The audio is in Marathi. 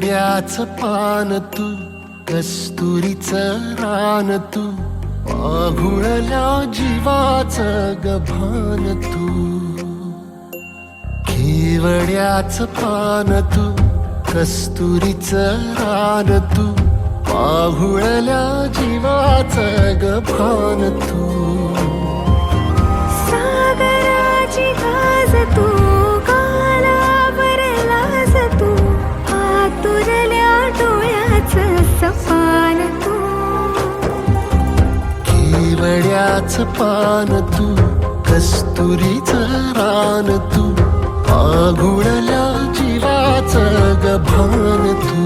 केवड्याचं पान तू, कस्तुरीचं रान तू, आघुळल्या जीवाचं गभान तू. केवड्याचं पान तू, कस्तुरीचं रान तू, आघुळल्या जीवाचं गभान तू. सागराची गाज तू, कालावरलास तू, आतुरल्या डोळ्याचं सपान तू. केवड्याचं पान तू, कस्तुरीचं रान तू, आघुळल्या जीवाचं गभान तू.